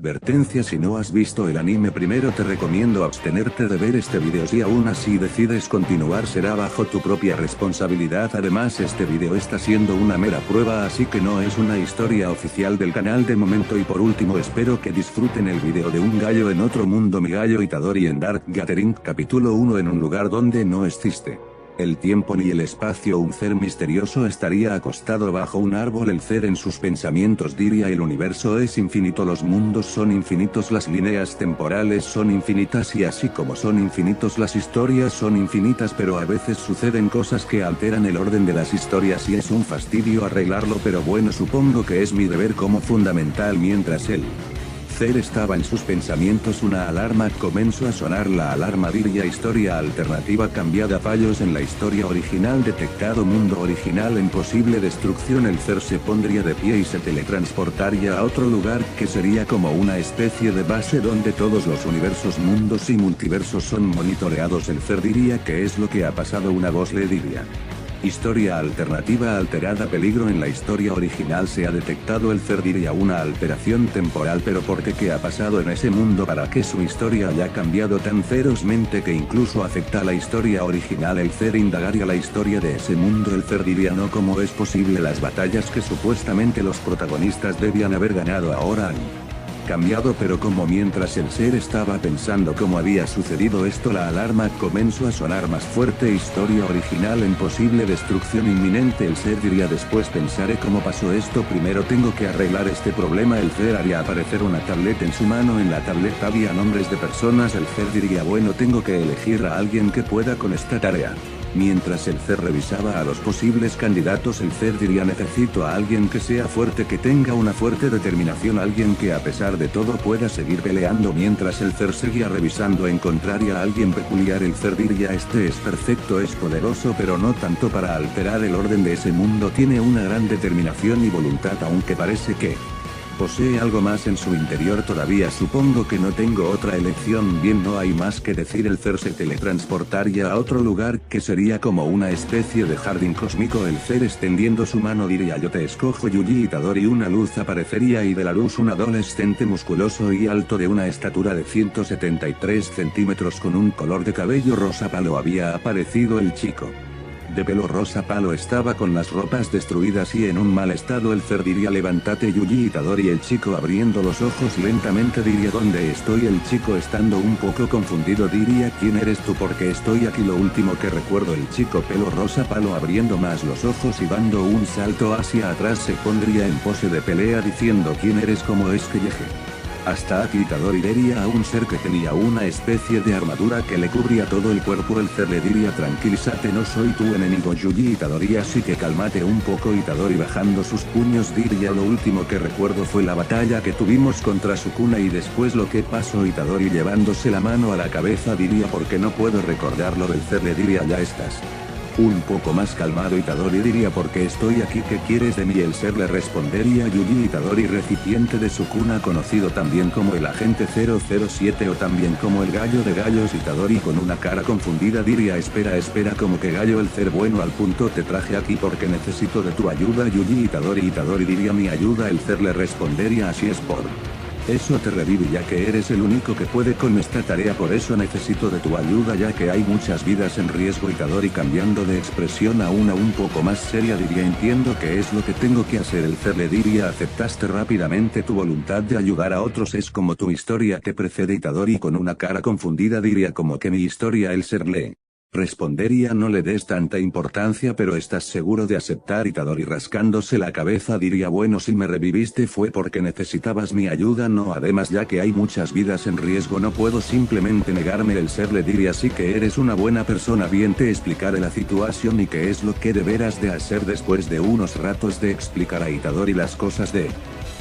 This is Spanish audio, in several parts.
Advertencia: si no has visto el anime primero te recomiendo abstenerte de ver este video. Si aún así decides continuar será bajo tu propia responsabilidad. Además este video está siendo una mera prueba, así que no es una historia oficial del canal de momento. Y por último espero que disfruten el video de Un gallo en otro mundo. Mi gallo Itadori en Dark Gathering capítulo 1. En un lugar donde no existe el tiempo ni el espacio, un ser misterioso estaría acostado bajo un árbol. El ser en sus pensamientos diría: el universo es infinito, los mundos son infinitos, las líneas temporales son infinitas y así como son infinitos las historias son infinitas, pero a veces suceden cosas que alteran el orden de las historias y es un fastidio arreglarlo, pero bueno, supongo que es mi deber como fundamental. Mientras el ser estaba en sus pensamientos, una alarma comenzó a sonar. La alarma diría: historia alternativa cambiada, fallos en la historia original detectado, mundo original en posible destrucción. El ser se pondría de pie y se teletransportaría a otro lugar, que sería como una especie de base donde todos los universos, mundos y multiversos son monitoreados. El ser diría: ¿qué es lo que ha pasado? Una voz le diría: historia alternativa alterada, peligro en la historia original se ha detectado. El ser diría: una alteración temporal, pero ¿por qué? ¿Qué ha pasado en ese mundo para que su historia haya cambiado tan ferozmente que incluso afecta a la historia original? El ser indagaría la historia de ese mundo. El ser diría: no, ¿cómo es posible? Las batallas que supuestamente los protagonistas debían haber ganado ahora han cambiado. Pero como mientras el ser estaba pensando cómo había sucedido esto, la alarma comenzó a sonar más fuerte: historia original en posible destrucción inminente. El ser diría: después pensaré cómo pasó esto, primero tengo que arreglar este problema. El ser haría aparecer una tableta en su mano, en la tableta había nombres de personas. El ser diría: bueno, tengo que elegir a alguien que pueda con esta tarea. Mientras el ser revisaba a los posibles candidatos, el ser diría: necesito a alguien que sea fuerte, que tenga una fuerte determinación, alguien que a pesar de todo pueda seguir peleando. Mientras el ser seguía revisando encontraría a alguien peculiar. El ser diría: este es perfecto, es poderoso, pero no tanto para alterar el orden de ese mundo, tiene una gran determinación y voluntad, aunque parece que posee algo más en su interior todavía. Supongo que no tengo otra elección. Bien, no hay más que decir. El ser se teletransportaría a otro lugar, que sería como una especie de jardín cósmico. El ser extendiendo su mano diría: yo te escojo, Yuji Itadori. Una luz aparecería y de la luz un adolescente musculoso y alto de una estatura de 173 centímetros con un color de cabello rosa palo había aparecido. El chico de pelo rosa palo estaba con las ropas destruidas y en un mal estado. El ser diría: levántate, Yuji Itadori. El chico abriendo los ojos lentamente diría: ¿dónde estoy? El chico estando un poco confundido diría: ¿quién eres tú? Porque estoy aquí. Lo último que recuerdo. El chico pelo rosa palo abriendo más los ojos y dando un salto hacia atrás se pondría en pose de pelea diciendo: ¿quién eres? ¿Cómo es que llegué hasta aquí? Itadori diría a un ser que tenía una especie de armadura que le cubría todo el cuerpo. El ser le diría: tranquilízate, no soy tu enemigo, Yuji Itadori, así que cálmate un poco. Itadori bajando sus puños diría: lo último que recuerdo fue la batalla que tuvimos contra Sukuna y después lo que pasó. Itadori llevándose la mano a la cabeza diría: porque no puedo recordarlo. El ser le diría: ya estás un poco más calmado. Itadori diría: porque estoy aquí, ¿qué quieres de mí? El ser le respondería: Yuji Itadori, recipiente de Sukuna, conocido también como el agente 007 o también como el gallo de gallos. Itadori con una cara confundida diría: espera, como que gallo. El ser: bueno, al punto, te traje aquí porque necesito de tu ayuda, Yuji Itadori. Itadori diría: mi ayuda. El ser le respondería: así es, por eso te revive, ya que eres el único que puede con esta tarea, por eso necesito de tu ayuda, ya que hay muchas vidas en riesgo. Itadori cambiando de expresión a una un poco más seria diría: entiendo que es lo que tengo que hacer. El ser le diría: aceptaste rápidamente tu voluntad de ayudar a otros, es como tu historia te precede. Itadori con una cara confundida diría: como que mi historia. El ser le respondería: no le des tanta importancia, pero ¿estás seguro de aceptar? Itadori rascándose la cabeza diría: bueno, si me reviviste fue porque necesitabas mi ayuda, no, además ya que hay muchas vidas en riesgo no puedo simplemente negarme. El ser le diría: sí que eres una buena persona, bien, te explicaré la situación y qué es lo que deberás de hacer. Después de unos ratos de explicar a Itadori las cosas de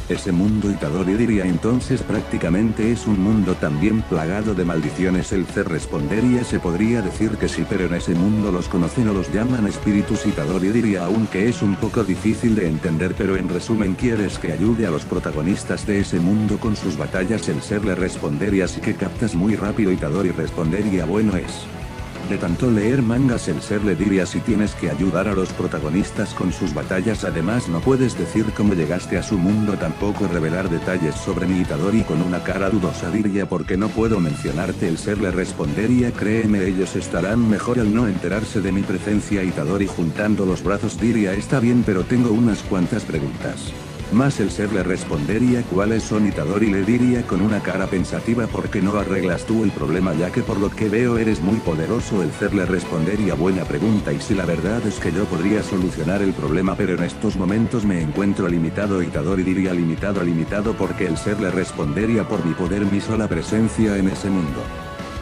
ese mundo, Itadori diría: entonces prácticamente es un mundo también plagado de maldiciones. El ser respondería: se podría decir que sí, pero en ese mundo los conocen o los llaman espíritus. Itadori diría: aunque es un poco difícil de entender, pero en resumen quieres que ayude a los protagonistas de ese mundo con sus batallas. El ser le respondería: así que captas muy rápido. Itadori respondería: bueno, es De tanto leer mangas el ser le diría si tienes que ayudar a los protagonistas con sus batallas, además no puedes decir cómo llegaste a su mundo, tampoco revelar detalles sobre mi Itadori. Con una cara dudosa diría porque no puedo mencionarte. El ser le respondería créeme ellos estarán mejor al no enterarse de mi presencia. Itadori juntando los brazos diría está bien pero tengo unas cuantas preguntas. Más el ser le respondería ¿cuáles son? Itadori le diría con una cara pensativa ¿por qué no arreglas tú el problema ya que por lo que veo eres muy poderoso? El ser le respondería buena pregunta y si la verdad es que yo podría solucionar el problema pero en estos momentos me encuentro limitado. Itadori diría limitado porque el ser le respondería por mi poder, mi sola presencia en ese mundo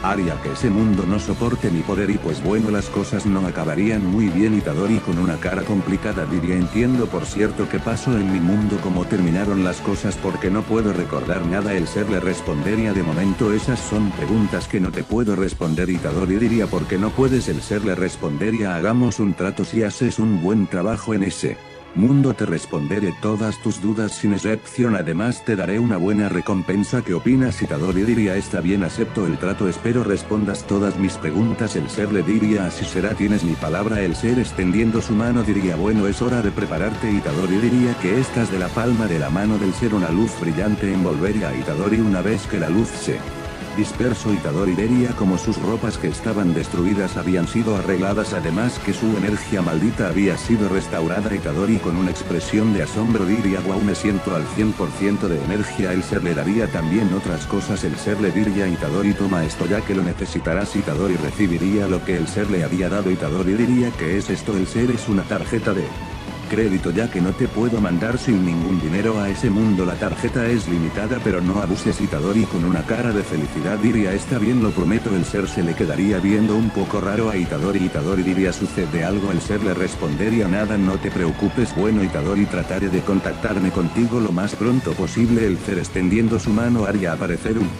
haría que ese mundo no soporte mi poder y pues bueno las cosas no acabarían muy bien. Itadori con una cara complicada diría entiendo por cierto qué pasó en mi mundo, cómo terminaron las cosas porque no puedo recordar nada. El ser le respondería de momento esas son preguntas que no te puedo responder. Itadori diría ¿por qué no puedes? El ser le respondería hagamos un trato, si haces un buen trabajo en ese mundo te responderé todas tus dudas sin excepción, además te daré una buena recompensa. ¿Qué opinas? Itadori diría está bien, acepto el trato, espero respondas todas mis preguntas. El ser le diría así será, tienes mi palabra. El ser extendiendo su mano diría bueno es hora de prepararte. Itadori diría que estás de la palma de la mano del ser una luz brillante envolvería a Itadori una vez que la luz se disperso. Itadori vería como sus ropas que estaban destruidas habían sido arregladas, además que su energía maldita había sido restaurada. Itadori con una expresión de asombro diría wow me siento al 100% de energía. El ser le daría también otras cosas. El ser le diría Itadori toma esto ya que lo necesitarás. Itadori recibiría lo que el ser le había dado. Itadori diría ¿qué es esto? El ser es una tarjeta de crédito ya que no te puedo mandar sin ningún dinero a ese mundo, la tarjeta es limitada pero no abuses. Itadori con una cara de felicidad diría está bien lo prometo. El ser se le quedaría viendo un poco raro a Itadori. Itadori diría sucede algo. El ser le respondería nada no te preocupes. Bueno Itadori trataré de contactarme contigo lo más pronto posible. El ser extendiendo su mano haría aparecer un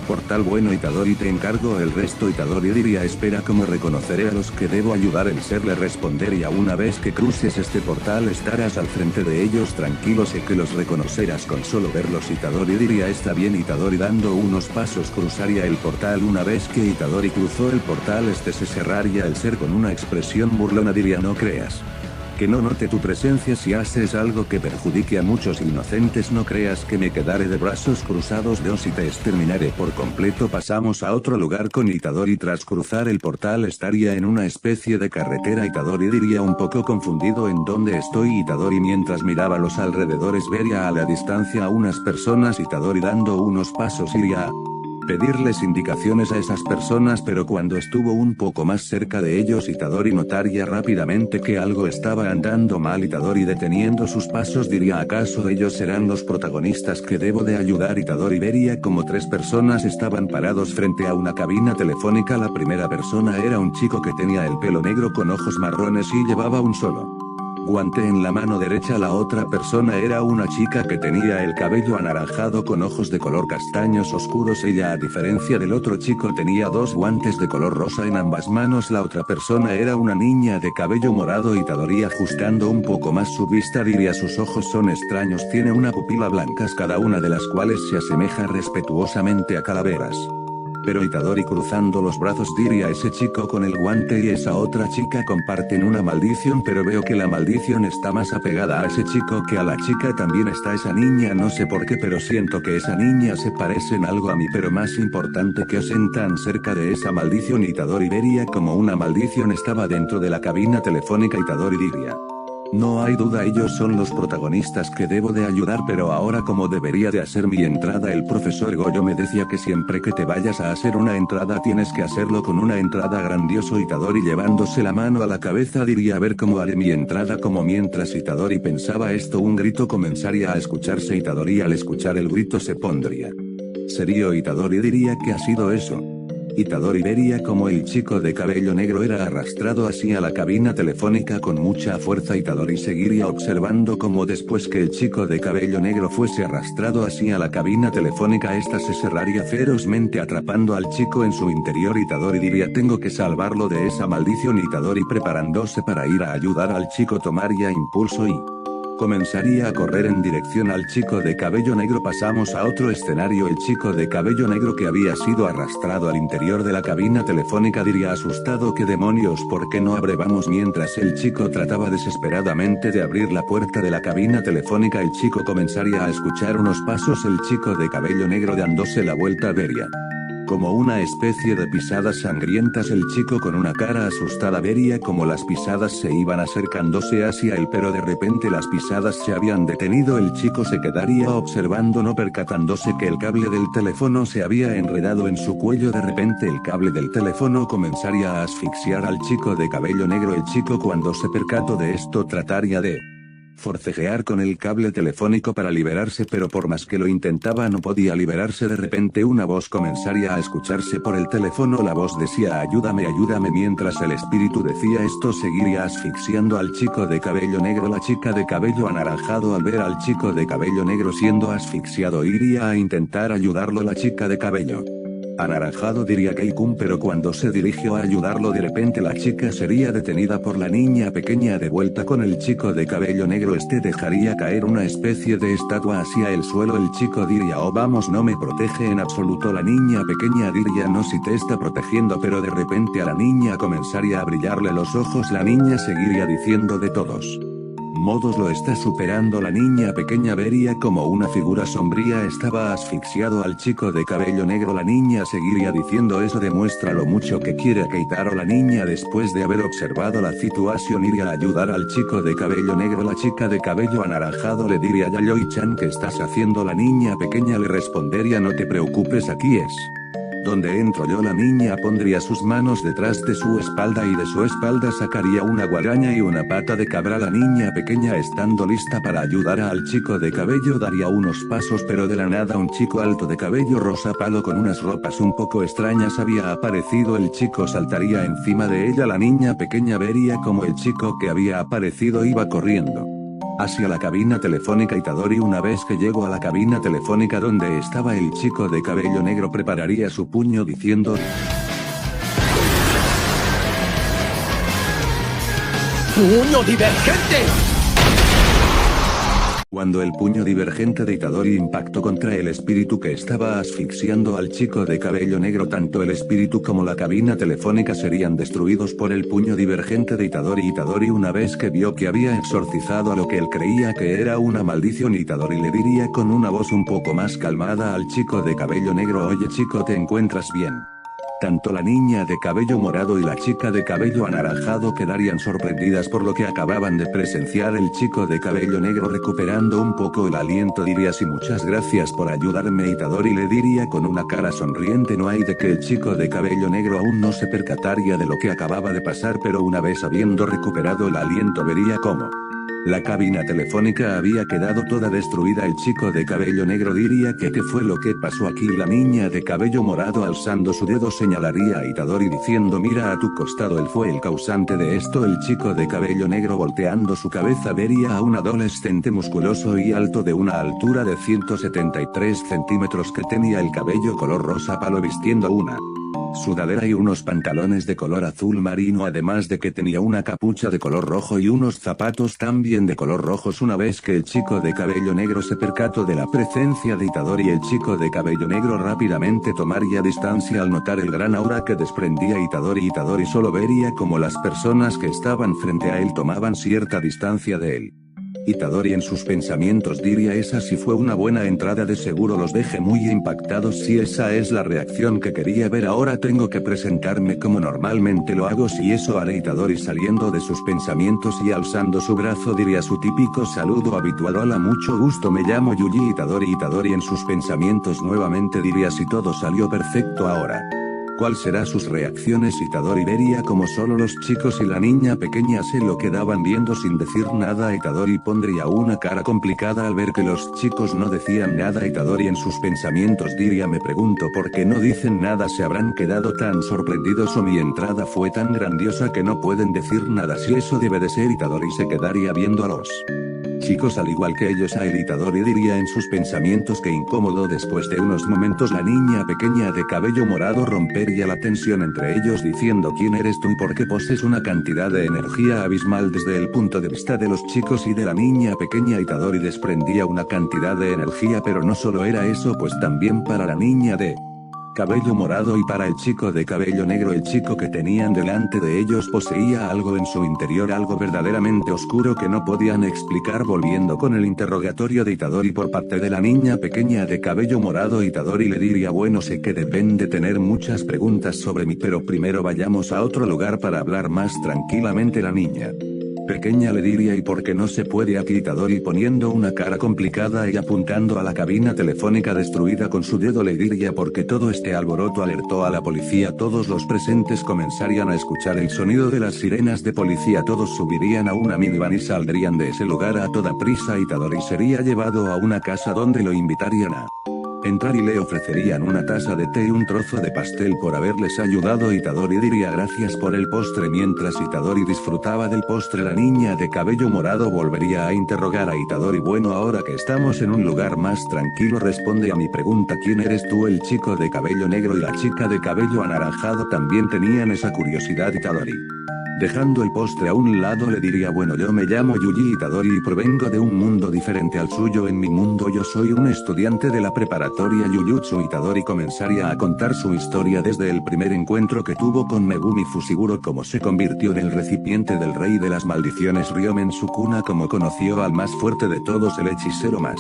portal. Bueno Itadori te encargo el resto. Itadori diría espera cómo reconoceré a los que debo ayudar. El ser le respondería una vez que cruces este portal estarás al frente de ellos, tranquilo sé que los reconocerás con solo verlos. Itadori diría está bien. Itadori dando unos pasos cruzaría el portal. Una vez que Itadori cruzó el portal este se cerraría. El ser con una expresión burlona diría no creas que no note tu presencia si haces algo que perjudique a muchos inocentes, no creas que me quedaré de brazos cruzados. Dios y te exterminaré por completo. Pasamos a otro lugar con Itadori. Tras cruzar el portal estaría en una especie de carretera. Itadori diría un poco confundido en dónde estoy. Itadori mientras miraba los alrededores vería a la distancia a unas personas. Itadori dando unos pasos iría a pedirles indicaciones a esas personas pero cuando estuvo un poco más cerca de ellos Itadori notaría rápidamente que algo estaba andando mal. Itadori deteniendo sus pasos diría ¿acaso ellos serán los protagonistas que debo de ayudar? Itadori vería como tres personas estaban parados frente a una cabina telefónica. La primera persona era un chico que tenía el pelo negro con ojos marrones y llevaba un solo guante en la mano derecha. La otra persona era una chica que tenía el cabello anaranjado con ojos de color castaños oscuros. Ella a diferencia del otro chico tenía dos guantes de color rosa en ambas manos. La otra persona era una niña de cabello morado. Itadori ajustando un poco más su vista diría sus ojos son extraños, tiene una pupila blancas cada una de las cuales se asemeja respetuosamente a calaveras. Pero Itadori cruzando los brazos diría ese chico con el guante y esa otra chica comparten una maldición pero veo que la maldición está más apegada a ese chico que a la chica. También está esa niña, no sé por qué pero siento que esa niña se parece en algo a mí, pero más importante que hacen tan cerca de esa maldición. Itadori vería como una maldición estaba dentro de la cabina telefónica. Itadori diría no hay duda ellos son los protagonistas que debo de ayudar, pero ahora cómo debería de hacer mi entrada. El profesor Goyo me decía que siempre que te vayas a hacer una entrada tienes que hacerlo con una entrada grandioso. Itadori llevándose la mano a la cabeza diría a ver cómo haré mi entrada. Como mientras Itadori pensaba esto un grito comenzaría a escucharse. Itadori al escuchar el grito se pondría serio. Itadori diría que ha sido eso. Itadori vería como el chico de cabello negro era arrastrado hacia la cabina telefónica con mucha fuerza. Itadori seguiría observando como después que el chico de cabello negro fuese arrastrado hacia la cabina telefónica esta se cerraría ferozmente atrapando al chico en su interior. Itadori diría tengo que salvarlo de esa maldición. Itadori preparándose para ir a ayudar al chico tomaría impulso y Comenzaría a correr en dirección al chico de cabello negro. Pasamos a otro escenario. El chico de cabello negro que había sido arrastrado al interior de la cabina telefónica diría asustado: ¿qué demonios? ¿Por qué no abre? Vamos. Mientras el chico trataba desesperadamente de abrir la puerta de la cabina telefónica, el chico comenzaría a escuchar unos pasos. El chico de cabello negro dándose la vuelta vería como una especie de pisadas sangrientas. El chico con una cara asustada vería como las pisadas se iban acercándose hacia él, pero de repente las pisadas se habían detenido. El chico se quedaría observando, no percatándose que el cable del teléfono se había enredado en su cuello. De repente el cable del teléfono comenzaría a asfixiar al chico de cabello negro. El chico, cuando se percató de esto, trataría de forcejear con el cable telefónico para liberarse, pero por más que lo intentaba no podía liberarse. De repente una voz comenzaría a escucharse por el teléfono. La voz decía: ayúdame, ayúdame. Mientras el espíritu decía esto, seguiría asfixiando al chico de cabello negro. La chica de cabello anaranjado, al ver al chico de cabello negro siendo asfixiado, iría a intentar ayudarlo. La chica de cabello anaranjado diría Keikun, pero cuando se dirigió a ayudarlo, de repente la chica sería detenida por la niña pequeña. De vuelta con el chico de cabello negro, este dejaría caer una especie de estatua hacia el suelo. El chico diría: oh vamos, no me protege en absoluto. La niña pequeña diría: no, si te está protegiendo. Pero de repente a la niña comenzaría a brillarle los ojos. La niña seguiría diciendo: de todos modos lo está superando. La niña pequeña vería como una figura sombría estaba asfixiado al chico de cabello negro. La niña seguiría diciendo: eso demuestra lo mucho que quiere a Keitaro. La niña, después de haber observado la situación, iría a ayudar al chico de cabello negro. La chica de cabello anaranjado le diría: Yayoi-chan, ¿qué estás haciendo? La niña pequeña le respondería: no te preocupes, aquí es donde entro yo. La niña pondría sus manos detrás de su espalda y de su espalda sacaría una guadaña y una pata de cabra. La niña pequeña, estando lista para ayudar al chico de cabello, daría unos pasos, pero de la nada un chico alto de cabello rosa palo con unas ropas un poco extrañas había aparecido. El chico saltaría encima de ella. La niña pequeña vería como el chico que había aparecido iba corriendo hacia la cabina telefónica. Itadori, una vez que llegó a la cabina telefónica donde estaba el chico de cabello negro, prepararía su puño diciendo: ¡puño divergente! Cuando el puño divergente de Itadori impactó contra el espíritu que estaba asfixiando al chico de cabello negro, tanto el espíritu como la cabina telefónica serían destruidos por el puño divergente de Itadori. Itadori, una vez que vio que había exorcizado a lo que él creía que era una maldición, Itadori le diría con una voz un poco más calmada al chico de cabello negro: oye chico, ¿te encuentras bien? Tanto la niña de cabello morado y la chica de cabello anaranjado quedarían sorprendidas por lo que acababan de presenciar. El chico de cabello negro, recuperando un poco el aliento, diría: sí, muchas gracias por ayudarme. Itadori le diría con una cara sonriente: no hay de qué. El chico de cabello negro aún no se percataría de lo que acababa de pasar, pero una vez habiendo recuperado el aliento vería cómo la cabina telefónica había quedado toda destruida. El chico de cabello negro diría que ¿qué fue lo que pasó aquí? La niña de cabello morado, alzando su dedo, señalaría a Itadori diciendo: mira a tu costado, él fue el causante de esto. El chico de cabello negro, volteando su cabeza, vería a un adolescente musculoso y alto de una altura de 173 centímetros que tenía el cabello color rosa palo, vistiendo una sudadera y unos pantalones de color azul marino, además de que tenía una capucha de color rojo y unos zapatos también de color rojos. Una vez que el chico de cabello negro se percató de la presencia de Itadori, el chico de cabello negro rápidamente tomaría distancia al notar el gran aura que desprendía Itadori. Itadori solo vería como las personas que estaban frente a él tomaban cierta distancia de él. Itadori en sus pensamientos diría: esa sí fue una buena entrada, de seguro los deje muy impactados. Si esa es la reacción que quería ver, ahora tengo que presentarme como normalmente lo hago. Si eso haré. Itadori, saliendo de sus pensamientos y alzando su brazo, diría su típico saludo habitual: hola, mucho gusto, me llamo Yuji Itadori. Itadori en sus pensamientos nuevamente diría: si todo salió perfecto, ahora ¿cuál será sus reacciones? Itadori vería como solo los chicos y la niña pequeña se lo quedaban viendo sin decir nada. Itadori pondría una cara complicada al ver que los chicos no decían nada. Itadori en sus pensamientos diría: me pregunto por qué no dicen nada, se habrán quedado tan sorprendidos o mi entrada fue tan grandiosa que no pueden decir nada. Si eso debe de ser. Itadori se quedaría viendo a los Chicos, al igual que ellos, a él Itadori diría en sus pensamientos que incómodo. Después de unos momentos la niña pequeña de cabello morado rompería la tensión entre ellos diciendo: ¿quién eres tú y por qué posees una cantidad de energía abismal? Desde el punto de vista de los chicos y de la niña pequeña, Itadori desprendía una cantidad de energía, pero no solo era eso, pues también para la niña de cabello morado y para el chico de cabello negro, el chico que tenían delante de ellos poseía algo en su interior, algo verdaderamente oscuro que no podían explicar. Volviendo con el interrogatorio de Itadori por parte de la niña pequeña de cabello morado, Itadori le diría: bueno, sé que deben de tener muchas preguntas sobre mí, pero primero vayamos a otro lugar para hablar más tranquilamente. La niña pequeña le diría: ¿y por qué no se puede aquí? Itadori, poniendo una cara complicada y apuntando a la cabina telefónica destruida con su dedo, le diría: porque todo este alboroto alertó a la policía. Todos los presentes comenzarían a escuchar el sonido de las sirenas de policía. Todos subirían a una minivan y saldrían de ese lugar a toda prisa. Itadori sería llevado a una casa donde lo invitarían a entrar y le ofrecerían una taza de té y un trozo de pastel por haberles ayudado. Itadori diría: gracias por el postre. Mientras Itadori disfrutaba del postre, la niña de cabello morado volvería a interrogar a Itadori: bueno, ahora que estamos en un lugar más tranquilo, responde a mi pregunta, ¿quién eres tú? El chico de cabello negro y la chica de cabello anaranjado también tenían esa curiosidad. Itadori, dejando el postre a un lado, le diría: bueno, yo me llamo Yuji Itadori y provengo de un mundo diferente al suyo. En mi mundo yo soy un estudiante de la preparatoria Jujutsu. Itadori comenzaría a contar su historia desde el primer encuentro que tuvo con Megumi Fushiguro, cómo se convirtió en el recipiente del rey de las maldiciones Ryomen Sukuna, cómo conoció al más fuerte de todos, el hechicero más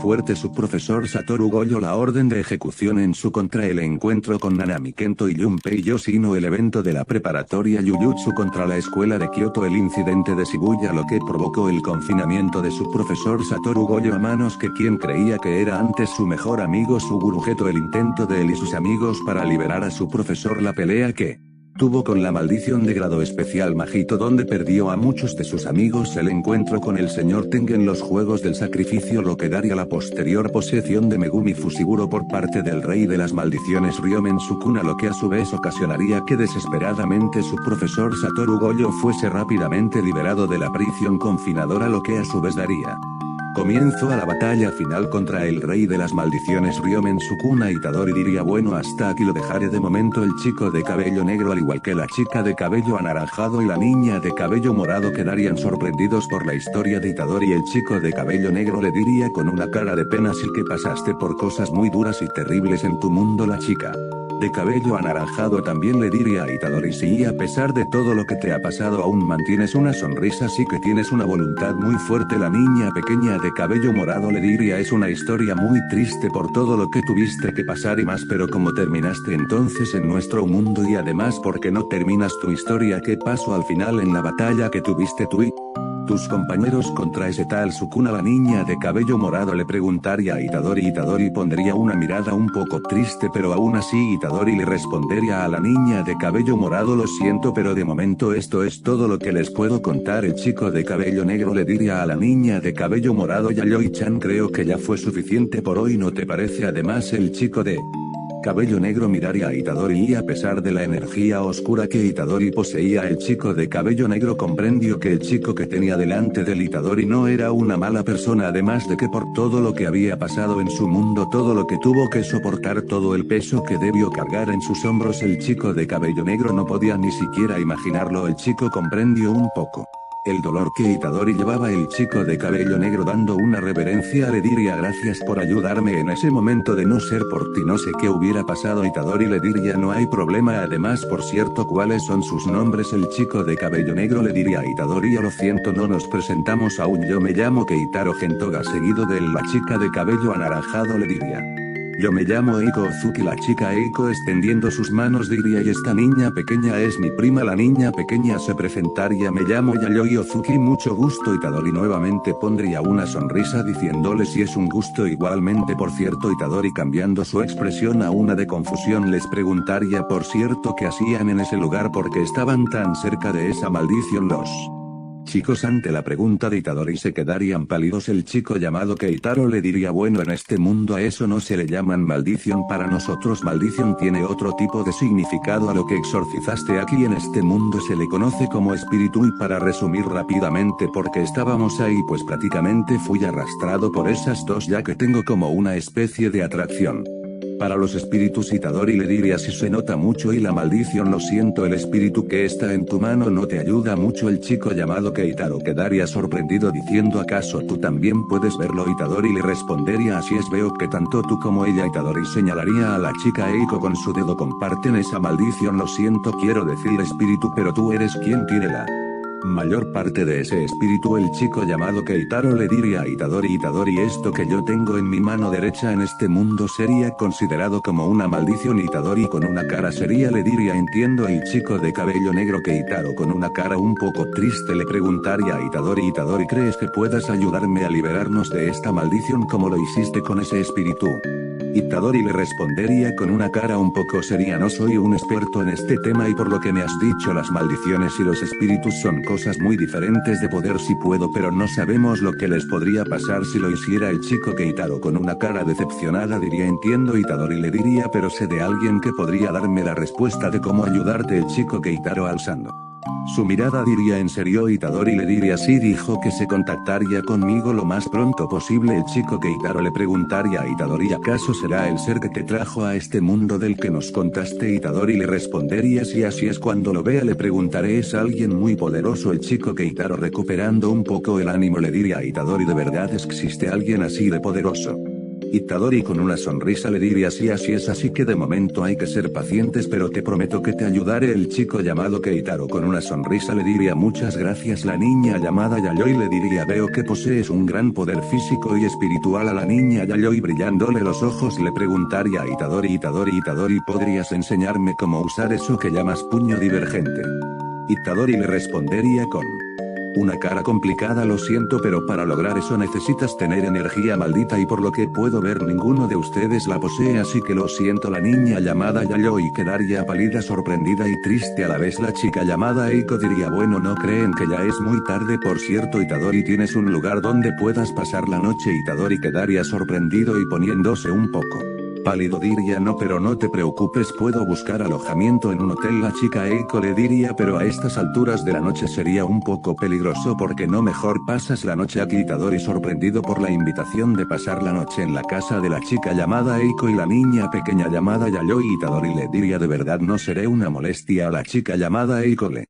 fuerte, su profesor Satoru Gojo, la orden de ejecución en su contra, el encuentro con Nanami Kento y Junpei Yoshino, el evento de la preparatoria Jujutsu contra la escuela de Kyoto, el incidente de Shibuya, lo que provocó el confinamiento de su profesor Satoru Gojo a manos que quien creía que era antes su mejor amigo Suguru Geto, el intento de él y sus amigos para liberar a su profesor, la pelea que tuvo con la maldición de grado especial Majito, donde perdió a muchos de sus amigos, el encuentro con el señor Tengen, los juegos del sacrificio, lo que daría la posterior posesión de Megumi Fushiguro por parte del rey de las maldiciones Ryomen Sukuna, lo que a su vez ocasionaría que desesperadamente su profesor Satoru Gojo fuese rápidamente liberado de la prisión confinadora, lo que a su vez daría comienzo a la batalla final contra el rey de las maldiciones Ryomen Sukuna. Itadori diría: bueno, hasta aquí lo dejaré de momento. El chico de cabello negro, al igual que la chica de cabello anaranjado y la niña de cabello morado, quedarían sorprendidos por la historia de Itadori. El chico de cabello negro le diría con una cara de pena: sí que pasaste por cosas muy duras y terribles en tu mundo. La chica de cabello anaranjado también le diría a Itadori: sí, a pesar de todo lo que te ha pasado aún mantienes una sonrisa, sí que tienes una voluntad muy fuerte. La niña pequeña de cabello morado le diría: es una historia muy triste por todo lo que tuviste que pasar y más, pero como terminaste entonces en nuestro mundo, y además porque no terminas tu historia, ¿qué pasó al final en la batalla que tuviste tú y tus compañeros contra ese tal Sukuna? La niña de cabello morado le preguntaría a Itadori. Itadori pondría una mirada un poco triste, pero aún así Itadori le respondería a la niña de cabello morado: lo siento, pero de momento esto es todo lo que les puedo contar. El chico de cabello negro le diría a la niña de cabello morado: Yayoi-chan, creo que ya fue suficiente por hoy, ¿no te parece? Además, el chico de cabello negro miraría a Itadori y, a pesar de la energía oscura que Itadori poseía, el chico de cabello negro comprendió que el chico que tenía delante del Itadori no era una mala persona, además de que por todo lo que había pasado en su mundo, todo lo que tuvo que soportar, todo el peso que debió cargar en sus hombros, el chico de cabello negro no podía ni siquiera imaginarlo. El chico comprendió un poco el dolor que Itadori llevaba. El chico de cabello negro, dando una reverencia, le diría: gracias por ayudarme en ese momento, de no ser por ti no sé qué hubiera pasado. Itadori le diría: no hay problema, además, por cierto, ¿cuáles son sus nombres? El chico de cabello negro le diría a Itadori: lo siento, no nos presentamos aún, yo me llamo Keitaro Gentoga. Seguido de él, la chica de cabello anaranjado le diría: yo me llamo Eiko Ozuki. La chica Eiko, extendiendo sus manos, diría: y esta niña pequeña es mi prima. La niña pequeña se presentaría: me llamo Yayoi Ozuki, mucho gusto. Itadori nuevamente pondría una sonrisa diciéndole: si es un gusto igualmente. Por cierto, Itadori, cambiando su expresión a una de confusión, les preguntaría: por cierto, ¿qué hacían en ese lugar? Porque estaban tan cerca de esa maldición los Chicos, ante la pregunta de Itadori se quedarían pálidos. El chico llamado Keitaro le diría: bueno, en este mundo a eso no se le llaman maldición, para nosotros maldición tiene otro tipo de significado. A lo que exorcizaste aquí en este mundo se le conoce como espíritu. Y para resumir rápidamente, porque estábamos ahí, pues prácticamente fui arrastrado por esas dos, ya que tengo como una especie de atracción para los espíritus. Itadori le diría: si se nota mucho. Y la maldición, lo siento, el espíritu que está en tu mano no te ayuda mucho. El chico llamado Keitaro quedaría sorprendido diciendo: ¿acaso tú también puedes verlo? Itadori le respondería: así es, veo que tanto tú como ella. Itadori señalaría a la chica Eiko con su dedo: comparten esa maldición. Lo siento, quiero decir espíritu, pero tú eres quien tiene la mayor parte de ese espíritu. El chico llamado Keitaro le diría a Itadori: Itadori, esto que yo tengo en mi mano derecha en este mundo sería considerado como una maldición. Itadori con una cara seria le diría: entiendo. El chico de cabello negro Keitaro con una cara un poco triste le preguntaría a Itadori: Itadori, ¿crees que puedas ayudarme a liberarnos de esta maldición como lo hiciste con ese espíritu? Itadori le respondería con una cara un poco seria: no soy un experto en este tema, y por lo que me has dicho, las maldiciones y los espíritus son cosas muy diferentes de poder. Si puedo, pero no sabemos lo que les podría pasar si lo hiciera. El chico Keitaro con una cara decepcionada diría: entiendo. Itadori le diría: pero sé de alguien que podría darme la respuesta de cómo ayudarte. El chico Keitaro, alzando su mirada, diría: ¿en serio? Itadori le diría: sí, dijo que se contactaría conmigo lo más pronto posible. El chico Keitaro le preguntaría a Itadori: ¿acaso será el ser que te trajo a este mundo del que nos contaste? Itadori le respondería: sí, así es, cuando lo vea le preguntaré, es alguien muy poderoso. El chico Keitaro, recuperando un poco el ánimo, le diría a Itadori: ¿de verdad existe alguien así de poderoso? Itadori con una sonrisa le diría: sí, así es, así que de momento hay que ser pacientes, pero te prometo que te ayudaré. El chico llamado Keitaro con una sonrisa le diría: muchas gracias. La niña llamada Yayoi le diría: veo que posees un gran poder físico y espiritual. A la niña Yayoi, brillándole los ojos, le preguntaría a Itadori: Itadori, ¿podrías enseñarme cómo usar eso que llamas puño divergente? Itadori le respondería con una cara complicada: lo siento, pero para lograr eso necesitas tener energía maldita, y por lo que puedo ver ninguno de ustedes la posee, así que lo siento. La niña llamada Yayoi quedaría pálida, sorprendida y triste a la vez. La chica llamada Eiko diría: bueno, ¿no creen que ya es muy tarde? Por cierto, Itadori, ¿tienes un lugar donde puedas pasar la noche? Itadori quedaría sorprendido y poniéndose un poco pálido diría: no, pero no te preocupes, puedo buscar alojamiento en un hotel. La chica Eiko le diría: pero a estas alturas de la noche sería un poco peligroso, ¿porque no mejor pasas la noche aquí? Itadori, sorprendido por la invitación de pasar la noche en la casa de la chica llamada Eiko y la niña pequeña llamada Yayoi, Itadori le diría: de verdad no seré una molestia. A la chica llamada Eiko le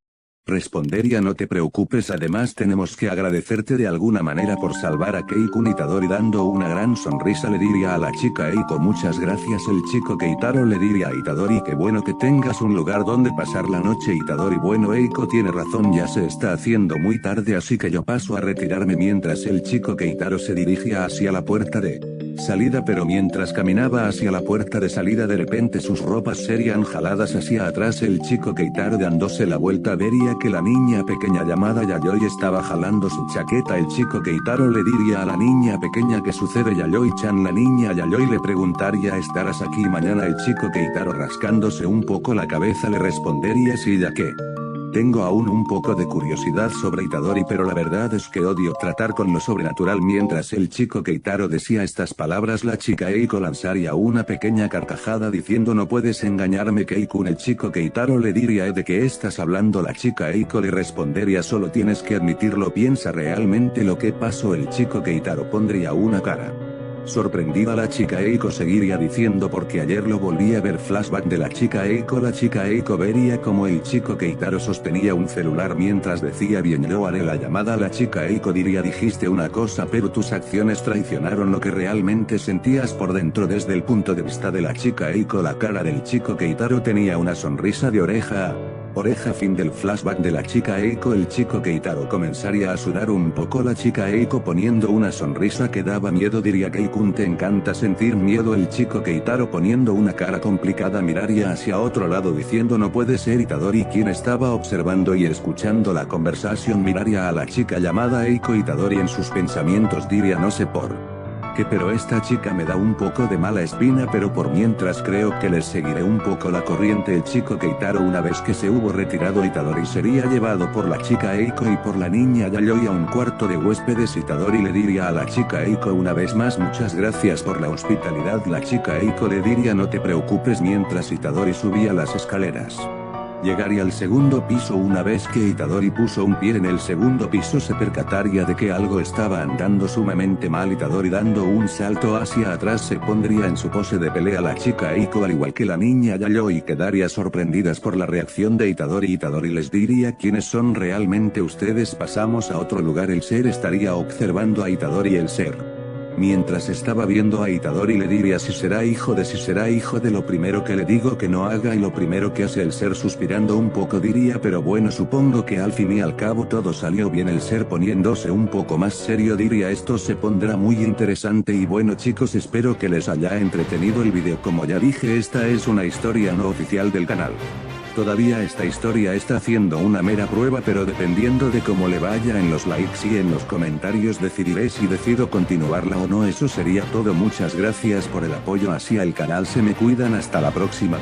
respondería: no te preocupes, además tenemos que agradecerte de alguna manera por salvar a Kei-kun. Itadori, dando una gran sonrisa, le diría a la chica Eiko: muchas gracias. El chico Keitaro le diría a Itadori: qué bueno que tengas un lugar donde pasar la noche. Itadori: bueno, Eiko tiene razón, ya se está haciendo muy tarde, así que yo paso a retirarme. Mientras el chico Keitaro se dirigía hacia la puerta de salida, pero mientras caminaba hacia la puerta de salida, de repente sus ropas serían jaladas hacia atrás. El chico Keitaro, dándose la vuelta, vería que la niña pequeña llamada Yayoi estaba jalando su chaqueta. El chico Keitaro le diría a la niña pequeña: ¿qué sucede, Yayoi-chan? La niña Yayoi le preguntaría: ¿estarás aquí mañana? El chico Keitaro, rascándose un poco la cabeza, le respondería: sí, ya que tengo aún un poco de curiosidad sobre Itadori, pero la verdad es que odio tratar con lo sobrenatural. Mientras el chico Keitaro decía estas palabras, la chica Eiko lanzaría una pequeña carcajada diciendo: no puedes engañarme, Kei-kun. El chico Keitaro le diría: ¿de qué estás hablando? La chica Eiko le respondería: solo tienes que admitirlo, piensa realmente lo que pasó. El chico Keitaro pondría una cara sorprendida. La chica Eiko seguiría diciendo: porque ayer lo volví a ver. Flashback de la chica Eiko. La chica Eiko vería como el chico Keitaro sostenía un celular mientras decía: bien, yo haré la llamada. La chica Eiko diría: dijiste una cosa, pero tus acciones traicionaron lo que realmente sentías por dentro. Desde el punto de vista de la chica Eiko, la cara del chico Keitaro tenía una sonrisa de oreja a oreja. Fin del flashback de la chica Eiko. El chico Keitaro comenzaría a sudar un poco. La chica Eiko, poniendo una sonrisa que daba miedo, diría: Kei-kun, ¿te encanta sentir miedo? El chico Keitaro, poniendo una cara complicada, miraría hacia otro lado diciendo: no puede ser. Itadori, quien estaba observando y escuchando la conversación, miraría a la chica llamada Eiko. Itadori en sus pensamientos diría: no sé por que pero esta chica me da un poco de mala espina, pero por mientras creo que les seguiré un poco la corriente. El chico Keitaro, una vez que se hubo retirado Itadori, sería llevado por la chica Eiko y por la niña Yayoi a un cuarto de huéspedes. Itadori le diría a la chica Eiko una vez más muchas gracias por la hospitalidad. La chica Eiko le diría no te preocupes, mientras Itadori subía las escaleras. Llegaría al segundo piso. Una vez que Itadori puso un pie en el segundo piso, se percataría de que algo estaba andando sumamente mal. Itadori, dando un salto hacia atrás, se pondría en su pose de pelea. La chica Eiko, al igual que la niña Yayoi, quedaría sorprendidas por la reacción de Itadori. Itadori les diría ¿quiénes son realmente ustedes? Pasamos a otro lugar. El ser estaría observando a Itadori. El ser, mientras estaba viendo a Itadori, le diría si será hijo de lo primero que le digo que no haga y lo primero que hace. El ser, suspirando un poco, diría pero bueno, supongo que al fin y al cabo todo salió bien. El ser, poniéndose un poco más serio, diría esto se pondrá muy interesante. Y bueno chicos, espero que les haya entretenido el video. Como ya dije, esta es una historia no oficial del canal. Todavía esta historia está haciendo una mera prueba, pero dependiendo de cómo le vaya en los likes y en los comentarios decidiré si decido continuarla o no. Eso sería todo, muchas gracias por el apoyo hacia el canal, se me cuidan, hasta la próxima.